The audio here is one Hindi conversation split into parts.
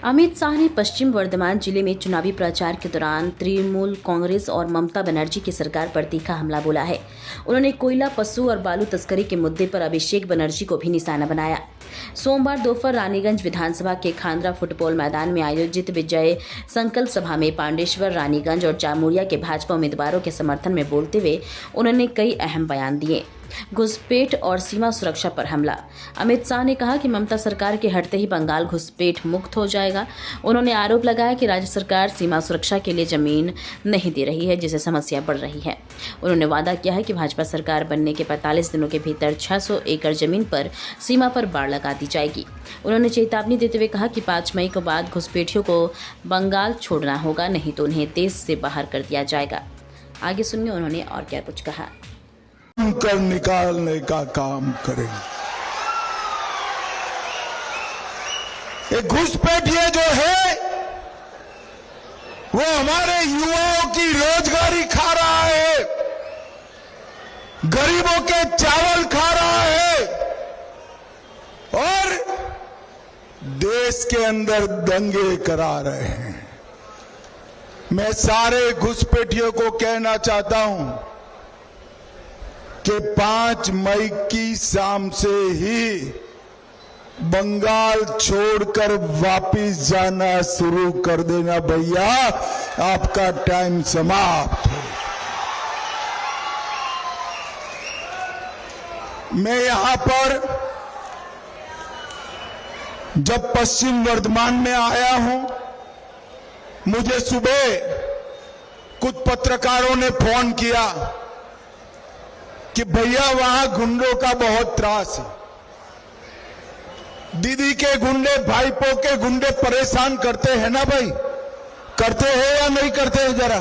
अमित शाह ने पश्चिम वर्धमान जिले में चुनावी प्रचार के दौरान तृणमूल कांग्रेस और ममता बनर्जी की सरकार पर तीखा हमला बोला है। उन्होंने कोयला, पशु और बालू तस्करी के मुद्दे पर अभिषेक बनर्जी को भी निशाना बनाया। सोमवार दोपहर रानीगंज विधानसभा के खांद्रा फुटबॉल मैदान में आयोजित विजय संकल्प सभा में पांडेश्वर, रानीगंज और जामुरिया के भाजपा उम्मीदवारों के समर्थन में बोलते हुए उन्होंने कई अहम बयान दिए। घुसपैठ और सीमा सुरक्षा पर हमला। अमित शाह ने कहा कि ममता सरकार के हटते ही बंगाल घुसपैठ मुक्त हो जाएगा। उन्होंने आरोप लगाया कि राज्य सरकार सीमा सुरक्षा के लिए जमीन नहीं दे रही है, जिससे समस्या बढ़ रही है। उन्होंने वादा किया है कि भाजपा सरकार बनने के 45 दिनों के भीतर 600 एकड़ जमीन पर सीमा पर बाड़ लगा दी जाएगी। उन्होंने चेतावनी देते हुए कहा कि 5 मई के बाद घुसपैठियों को बंगाल छोड़ना होगा, नहीं तो उन्हें देश से बाहर कर दिया जाएगा। आगे सुनिए उन्होंने और क्या कुछ कहा। कर निकालने का काम करेंगे। ये घुसपैठिए जो है वो हमारे युवाओं की रोजगारी खा रहा है, गरीबों के चावल खा रहा है और देश के अंदर दंगे करा रहे हैं। मैं सारे घुसपैठियों को कहना चाहता हूं कि 5 मई की शाम से ही बंगाल छोड़कर वापिस जाना शुरू कर देना भैया, आपका टाइम समाप्त है। मैं यहां पर जब पश्चिम वर्धमान में आया हूं, मुझे सुबह कुछ पत्रकारों ने फोन किया कि भैया वहां गुंडों का बहुत त्रास है, दीदी के गुंडे, भाईपों के गुंडे परेशान करते हैं ना भाई, करते हैं या नहीं करते हैं जरा।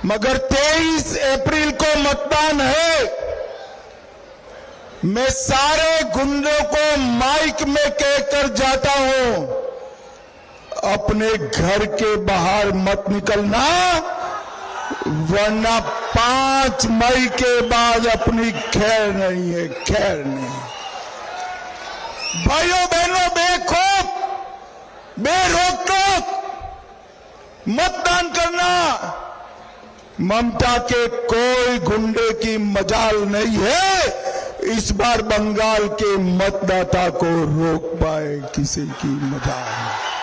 मगर 23 अप्रैल को मतदान है। मैं सारे गुंडों को माइक में कहकर जाता हूं, अपने घर के बाहर मत निकलना, वरना 5 मई के बाद अपनी खैर नहीं है, खैर नहीं। भाइयों बहनों, बेखौफ, बेरोक-टोक मतदान करना। ममता के कोई गुंडे की मजाल नहीं है इस बार बंगाल के मतदाता को रोक पाए, किसी की मजाल नहीं।